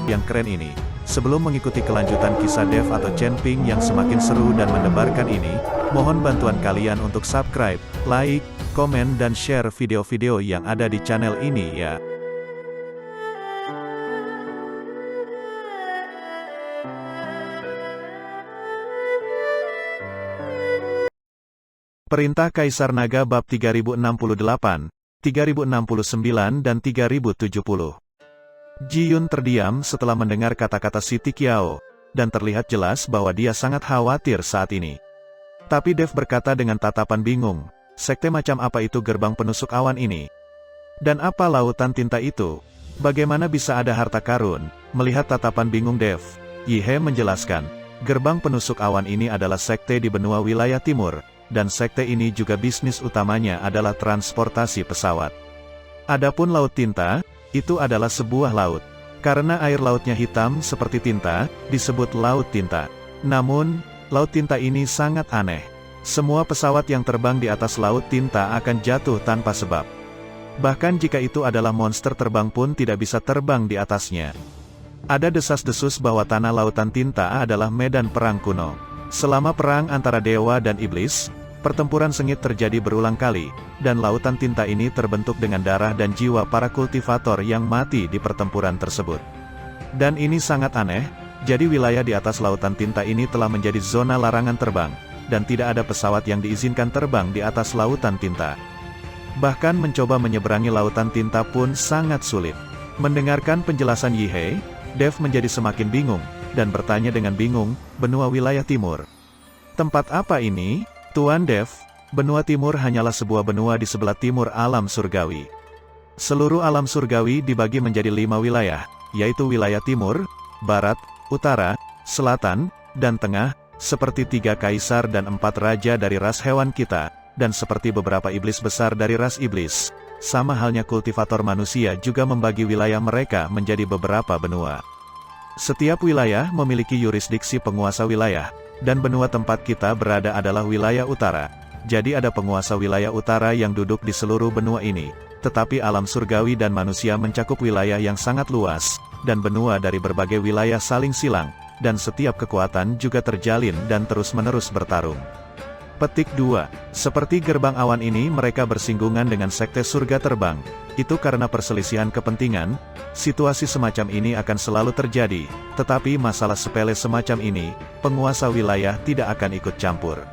yang keren ini. Sebelum mengikuti kelanjutan kisah Dev atau Chen Ping yang semakin seru dan mendebarkan ini, mohon bantuan kalian untuk subscribe, like, komen dan share video-video yang ada di channel ini ya. Perintah Kaisar Naga bab 3068, 3069 dan 3070. Ji Yun terdiam setelah mendengar kata-kata Siti Qiao, dan terlihat jelas bahwa dia sangat khawatir saat ini. Tapi Dev berkata dengan tatapan bingung, sekte macam apa itu gerbang penusuk awan ini? Dan apa lautan tinta itu? Bagaimana bisa ada harta karun? Melihat tatapan bingung Dev, Yi He menjelaskan, gerbang penusuk awan ini adalah sekte di benua wilayah timur, dan sekte ini juga bisnis utamanya adalah transportasi pesawat. Adapun laut tinta, itu adalah sebuah laut. Karena air lautnya hitam seperti tinta, disebut laut tinta. Namun, laut tinta ini sangat aneh. Semua pesawat yang terbang di atas laut tinta akan jatuh tanpa sebab. Bahkan jika itu adalah monster terbang pun tidak bisa terbang di atasnya. Ada desas-desus bahwa tanah lautan tinta adalah medan perang kuno. Selama perang antara dewa dan iblis, pertempuran sengit terjadi berulang kali, dan lautan tinta ini terbentuk dengan darah dan jiwa para kultivator yang mati di pertempuran tersebut. Dan ini sangat aneh, jadi wilayah di atas lautan tinta ini telah menjadi zona larangan terbang, dan tidak ada pesawat yang diizinkan terbang di atas lautan tinta. Bahkan mencoba menyeberangi lautan tinta pun sangat sulit. Mendengarkan penjelasan Yi He, Dev menjadi semakin bingung, dan bertanya dengan bingung, benua wilayah timur. Tempat apa ini? Tuan Dev, benua timur hanyalah sebuah benua di sebelah timur alam surgawi. Seluruh alam surgawi dibagi menjadi 5 wilayah, yaitu wilayah timur, barat, utara, selatan, dan tengah, seperti 3 kaisar dan 4 raja dari ras hewan kita, dan seperti beberapa iblis besar dari ras iblis. Sama halnya kultivator manusia juga membagi wilayah mereka menjadi beberapa benua. Setiap wilayah memiliki yurisdiksi penguasa wilayah, dan benua tempat kita berada adalah wilayah utara. Jadi ada penguasa wilayah utara yang duduk di seluruh benua ini. Tetapi alam surgawi dan manusia mencakup wilayah yang sangat luas, dan benua dari berbagai wilayah saling silang, dan setiap kekuatan juga terjalin dan terus-menerus bertarung. Petik 2. Seperti gerbang awan ini mereka bersinggungan dengan sekte surga terbang. Itu karena perselisihan kepentingan, situasi semacam ini akan selalu terjadi, tetapi masalah sepele semacam ini, penguasa wilayah tidak akan ikut campur.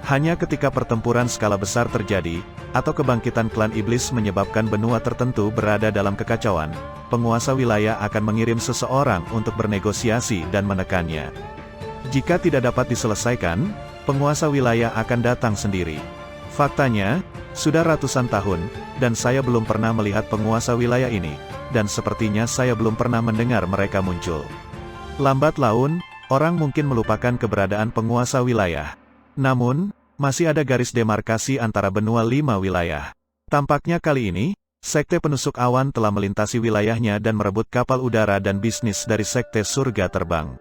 Hanya ketika pertempuran skala besar terjadi, atau kebangkitan klan iblis menyebabkan benua tertentu berada dalam kekacauan, penguasa wilayah akan mengirim seseorang untuk bernegosiasi dan menekannya. Jika tidak dapat diselesaikan, penguasa wilayah akan datang sendiri. Faktanya, sudah ratusan tahun, dan saya belum pernah melihat penguasa wilayah ini, dan sepertinya saya belum pernah mendengar mereka muncul. Lambat laun, orang mungkin melupakan keberadaan penguasa wilayah. Namun, masih ada garis demarkasi antara benua 5 wilayah. Tampaknya kali ini, sekte penusuk awan telah melintasi wilayahnya dan merebut kapal udara dan bisnis dari sekte surga terbang.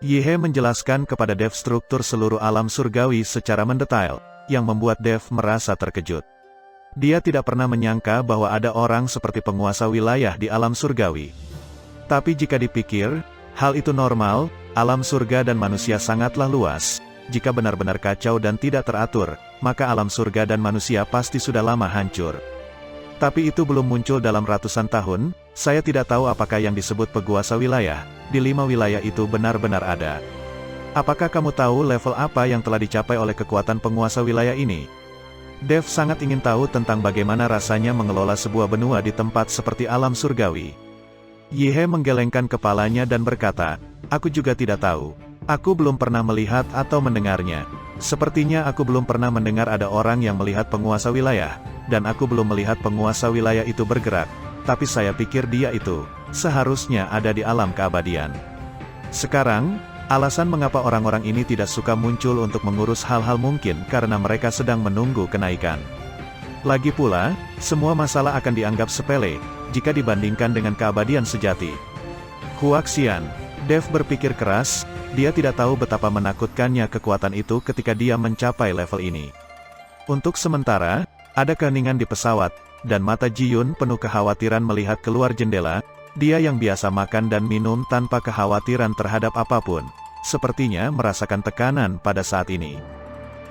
Yi He menjelaskan kepada Dev struktur seluruh alam surgawi secara mendetail, yang membuat Dev merasa terkejut. Dia tidak pernah menyangka bahwa ada orang seperti penguasa wilayah di alam surgawi. Tapi jika dipikir, hal itu normal, alam surga dan manusia sangatlah luas. Jika benar-benar kacau dan tidak teratur, maka alam surga dan manusia pasti sudah lama hancur. Tapi itu belum muncul dalam ratusan tahun. Saya tidak tahu apakah yang disebut penguasa wilayah di 5 wilayah itu benar-benar ada. Apakah kamu tahu level apa yang telah dicapai oleh kekuatan penguasa wilayah ini? Dev sangat ingin tahu tentang bagaimana rasanya mengelola sebuah benua di tempat seperti alam surgawi. Yi He menggelengkan kepalanya dan berkata, aku juga tidak tahu. Aku belum pernah melihat atau mendengarnya. Sepertinya aku belum pernah mendengar ada orang yang melihat penguasa wilayah, dan aku belum melihat penguasa wilayah itu bergerak. Tapi saya pikir dia itu seharusnya ada di alam keabadian. Sekarang, alasan mengapa orang-orang ini tidak suka muncul untuk mengurus hal-hal mungkin karena mereka sedang menunggu kenaikan. Lagi pula, semua masalah akan dianggap sepele jika dibandingkan dengan keabadian sejati. Huaxian, Dev berpikir keras, dia tidak tahu betapa menakutkannya kekuatan itu ketika dia mencapai level ini. Untuk sementara, ada keheningan di pesawat, dan mata Ji Yun penuh kekhawatiran melihat keluar jendela. Dia yang biasa makan dan minum tanpa kekhawatiran terhadap apapun, sepertinya merasakan tekanan pada saat ini.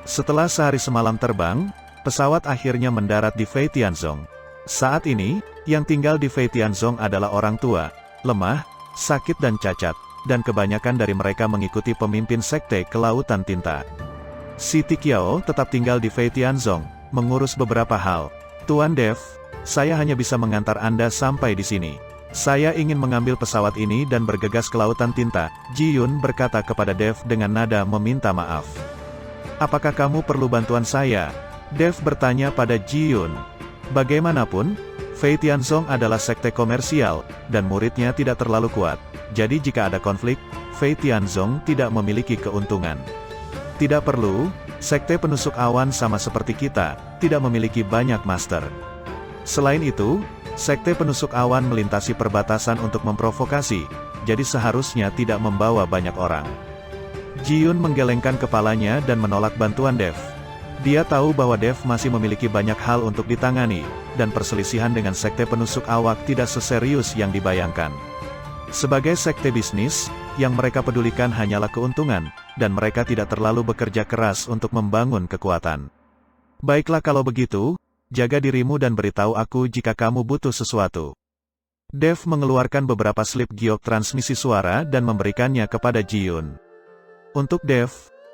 Setelah sehari semalam terbang, pesawat akhirnya mendarat di Fei Tianzong. Saat ini, yang tinggal di Fei Tianzong adalah orang tua, lemah, sakit dan cacat, dan kebanyakan dari mereka mengikuti pemimpin sekte Kelautan Tinta. Si Tikiao tetap tinggal di Fei Tianzong, mengurus beberapa hal. Tuan Dev, saya hanya bisa mengantar Anda sampai di sini. Saya ingin mengambil pesawat ini dan bergegas ke Lautan Tinta, Ji Yun berkata kepada Dev dengan nada meminta maaf. Apakah kamu perlu bantuan saya? Dev bertanya pada Ji Yun. Bagaimanapun, Fei Tianzong adalah sekte komersial, dan muridnya tidak terlalu kuat. Jadi jika ada konflik, Fei Tianzong tidak memiliki keuntungan. Tidak perlu, sekte penusuk awan sama seperti kita, tidak memiliki banyak master. Selain itu, sekte penusuk awan melintasi perbatasan untuk memprovokasi, jadi seharusnya tidak membawa banyak orang. Ji Yun menggelengkan kepalanya dan menolak bantuan Dev. Dia tahu bahwa Dev masih memiliki banyak hal untuk ditangani, dan perselisihan dengan sekte penusuk awak tidak seserius yang dibayangkan. Sebagai sekte bisnis, yang mereka pedulikan hanyalah keuntungan, dan mereka tidak terlalu bekerja keras untuk membangun kekuatan. Baiklah kalau begitu, jaga dirimu dan beritahu aku jika kamu butuh sesuatu. Dev mengeluarkan beberapa slip giok transmisi suara dan memberikannya kepada Ji Yun. Untuk Dev,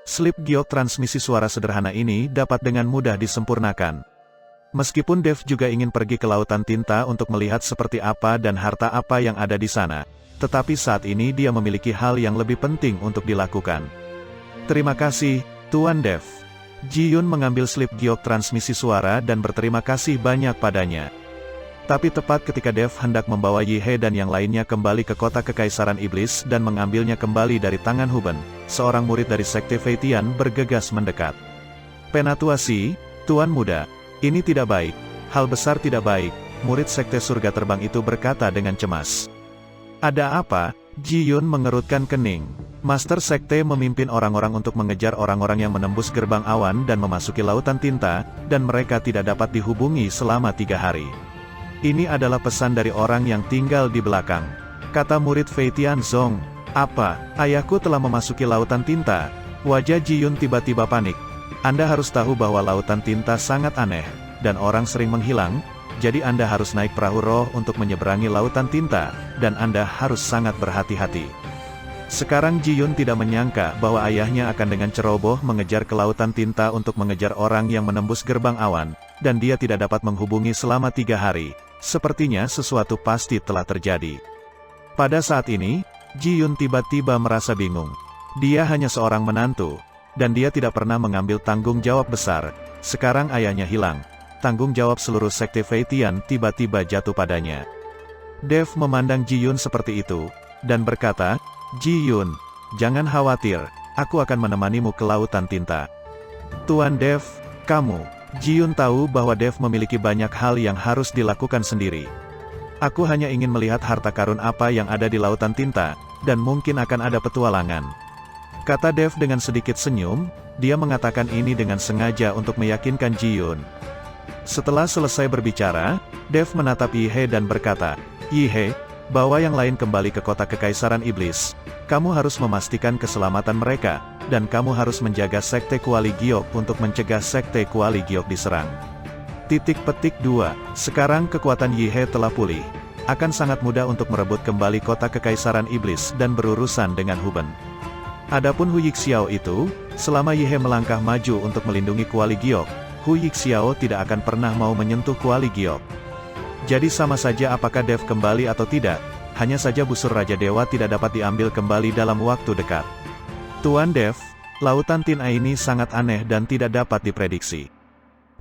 slip giok transmisi suara sederhana ini dapat dengan mudah disempurnakan. Meskipun Dev juga ingin pergi ke Lautan Tinta untuk melihat seperti apa dan harta apa yang ada di sana, tetapi saat ini dia memiliki hal yang lebih penting untuk dilakukan. Terima kasih, Tuan Dev. Ji Yun mengambil slip giok transmisi suara dan berterima kasih banyak padanya. Tapi tepat ketika Dev hendak membawa Yi He dan yang lainnya kembali ke kota Kekaisaran Iblis dan mengambilnya kembali dari tangan Huben, seorang murid dari sekte Fei Tian bergegas mendekat. Penatua Si, Tuan Muda, ini tidak baik, hal besar tidak baik, murid sekte surga terbang itu berkata dengan cemas. Ada apa? Ji Yun mengerutkan kening. Master Sekte memimpin orang-orang untuk mengejar orang-orang yang menembus gerbang awan dan memasuki Lautan Tinta, dan mereka tidak dapat dihubungi selama 3 hari. Ini adalah pesan dari orang yang tinggal di belakang. Kata murid Fei Tianzong. Apa? Ayahku telah memasuki Lautan Tinta. Wajah Ji Yun tiba-tiba panik. Anda harus tahu bahwa Lautan Tinta sangat aneh, dan orang sering menghilang, jadi Anda harus naik perahu roh untuk menyeberangi Lautan Tinta, dan Anda harus sangat berhati-hati. Sekarang Ji Yun tidak menyangka bahwa ayahnya akan dengan ceroboh mengejar ke Lautan Tinta untuk mengejar orang yang menembus gerbang awan, dan dia tidak dapat menghubungi selama 3 hari. Sepertinya sesuatu pasti telah terjadi. Pada saat ini, Ji Yun tiba-tiba merasa bingung. Dia hanya seorang menantu, dan dia tidak pernah mengambil tanggung jawab besar. Sekarang ayahnya hilang. Tanggung jawab seluruh sekte Fei Tian tiba-tiba jatuh padanya. Dev memandang Ji Yun seperti itu, dan berkata, Ji Yun, jangan khawatir, aku akan menemanimu ke Lautan Tinta. Tuan Dev, kamu. Ji Yun tahu bahwa Dev memiliki banyak hal yang harus dilakukan sendiri. Aku hanya ingin melihat harta karun apa yang ada di Lautan Tinta, dan mungkin akan ada petualangan. Kata Dev dengan sedikit senyum, dia mengatakan ini dengan sengaja untuk meyakinkan Ji Yun. Setelah selesai berbicara, Dev menatap Yi He dan berkata, Yi He, bawa yang lain kembali ke kota Kekaisaran Iblis. Kamu harus memastikan keselamatan mereka, dan kamu harus menjaga sekte Kuali Giok untuk mencegah sekte Kuali Giok diserang. Titik petik 2. Sekarang kekuatan Yi He telah pulih. Akan sangat mudah untuk merebut kembali kota Kekaisaran Iblis dan berurusan dengan Huben. Adapun Hu Yixiao itu, selama Yi He melangkah maju untuk melindungi Kuali Giok, Hu Yixiao tidak akan pernah mau menyentuh Kuali Giok. Jadi sama saja apakah Dev kembali atau tidak, hanya saja busur Raja Dewa tidak dapat diambil kembali dalam waktu dekat. Tuan Dev, Lautan Tinta ini sangat aneh dan tidak dapat diprediksi.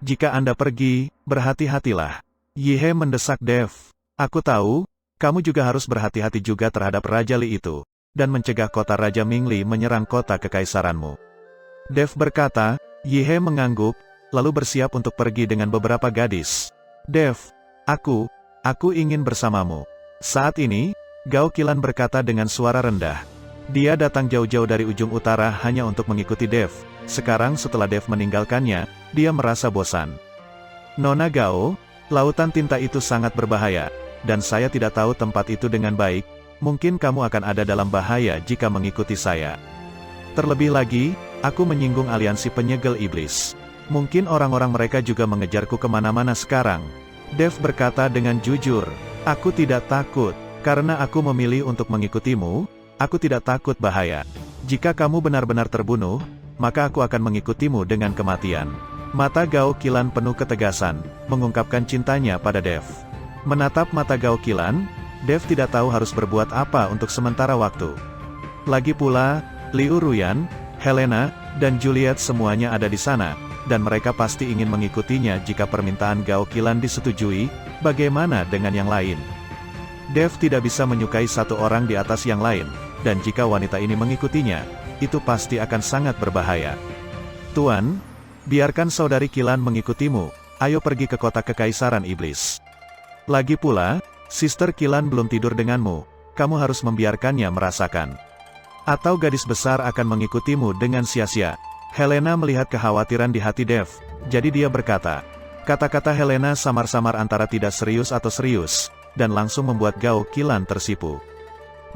Jika Anda pergi, berhati-hatilah. Yi He mendesak Dev. Aku tahu, kamu juga harus berhati-hati juga terhadap Raja Li itu, dan mencegah kota Raja Mingli menyerang kota kekaisaranmu. Dev berkata. Yi He mengangguk, lalu bersiap untuk pergi dengan beberapa gadis. Dev, aku ingin bersamamu. Saat ini, Gao Qilan berkata dengan suara rendah. Dia datang jauh-jauh dari ujung utara hanya untuk mengikuti Dev. Sekarang setelah Dev meninggalkannya, dia merasa bosan. Nona Gao, Lautan Tinta itu sangat berbahaya. dan saya tidak tahu tempat itu dengan baik, mungkin kamu akan ada dalam bahaya jika mengikuti saya. Terlebih lagi, aku menyinggung aliansi penyegel iblis. Mungkin orang-orang mereka juga mengejarku kemana-mana sekarang. Dev berkata dengan jujur, aku tidak takut, karena aku memilih untuk mengikutimu, aku tidak takut bahaya. Jika kamu benar-benar terbunuh, maka aku akan mengikutimu dengan kematian. Mata Gao Qilan penuh ketegasan, mengungkapkan cintanya pada Dev. Menatap mata Gao Qilan, Dev tidak tahu harus berbuat apa untuk sementara waktu. Lagi pula, Liu Ruyan, Helena, dan Juliet semuanya ada di sana, dan mereka pasti ingin mengikutinya jika permintaan Gao Qilan disetujui. Bagaimana dengan yang lain? Dev tidak bisa menyukai satu orang di atas yang lain, dan jika wanita ini mengikutinya, itu pasti akan sangat berbahaya. Tuan, biarkan saudari Qilan mengikutimu, ayo pergi ke kota kekaisaran iblis. Lagi pula, Sister Qilan belum tidur denganmu, kamu harus membiarkannya merasakan. Atau gadis besar akan mengikutimu dengan sia-sia. Helena melihat kekhawatiran di hati Dev, jadi dia berkata. Kata-kata Helena samar-samar antara tidak serius atau serius, dan langsung membuat Gao Qilan tersipu.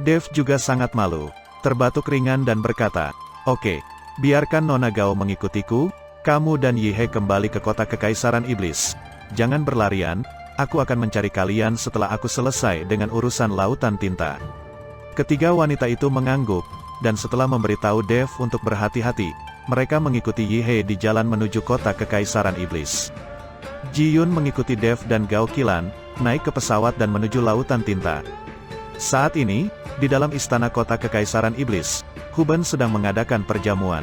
Dev juga sangat malu, terbatuk ringan dan berkata, oke, biarkan Nona Gao mengikutiku, kamu dan Yihe kembali ke kota kekaisaran iblis. Jangan berlarian, aku akan mencari kalian setelah aku selesai dengan urusan lautan tinta. Ketiga wanita itu mengangguk, dan setelah memberitahu Dev untuk berhati-hati, mereka mengikuti Yihe di jalan menuju kota kekaisaran iblis. Ji Yun mengikuti Dev dan Gao Qilan, naik ke pesawat dan menuju lautan tinta. Saat ini, di dalam istana kota kekaisaran iblis, Hu Ben sedang mengadakan perjamuan.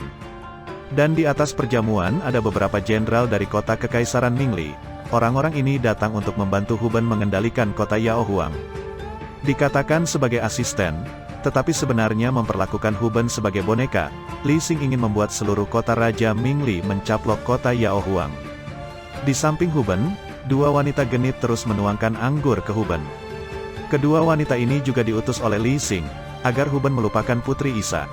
Dan di atas perjamuan ada beberapa jenderal dari kota kekaisaran Mingli. Orang-orang ini datang untuk membantu Hu Ben mengendalikan kota Yao Huang. Dikatakan sebagai asisten, tetapi sebenarnya memperlakukan Hu Ben sebagai boneka. Li Xing ingin membuat seluruh kota Raja Mingli mencaplok kota Yao Huang. Di samping Hu Ben, dua wanita genit terus menuangkan anggur ke Hu Ben. Kedua wanita ini juga diutus oleh Li Xing, agar Hu Ben melupakan Putri Isa.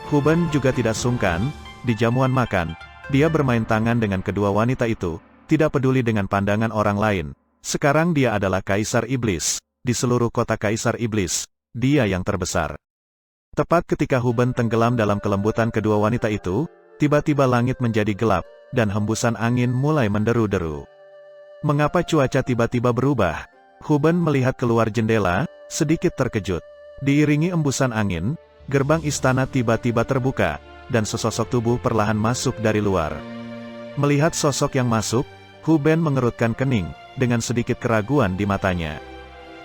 Hu Ben juga tidak sungkan, di jamuan makan, dia bermain tangan dengan kedua wanita itu, tidak peduli dengan pandangan orang lain. Sekarang dia adalah Kaisar Iblis, di seluruh kota Kaisar Iblis, dia yang terbesar. Tepat ketika Hu Ben tenggelam dalam kelembutan kedua wanita itu, tiba-tiba langit menjadi gelap, dan hembusan angin mulai menderu-deru. Mengapa cuaca tiba-tiba berubah? Hu Ben melihat keluar jendela, sedikit terkejut. Diiringi embusan angin, gerbang istana tiba-tiba terbuka, dan sesosok tubuh perlahan masuk dari luar. Melihat sosok yang masuk, Hu Ben mengerutkan kening, dengan sedikit keraguan di matanya.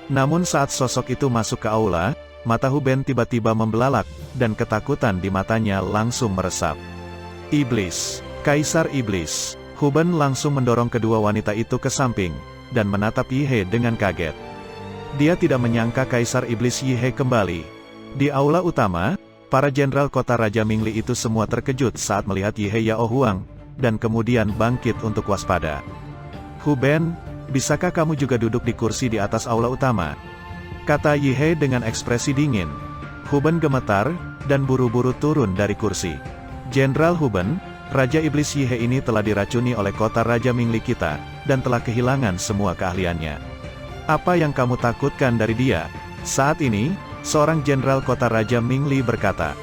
Namun saat sosok itu masuk ke aula, mata Hu Ben tiba-tiba membelalak, dan ketakutan di matanya langsung meresap. Iblis, Kaisar Iblis. Hu Ben langsung mendorong kedua wanita itu ke samping, dan menatap Yihe dengan kaget. Dia tidak menyangka Kaisar Iblis Yihe kembali. Di aula utama, para jenderal kota Raja Mingli itu semua terkejut saat melihat Yihe Yao Huang, dan kemudian bangkit untuk waspada. Hu Ben, bisakah kamu juga duduk di kursi di atas aula utama? Kata Yihe dengan ekspresi dingin. Hu Ben gemetar, dan buru-buru turun dari kursi. Jenderal Hu Ben, Raja Iblis Yihe ini telah diracuni oleh kota Raja Mingli kita, dan telah kehilangan semua keahliannya. Apa yang kamu takutkan dari dia? Saat ini, seorang jenderal kota Raja Mingli berkata,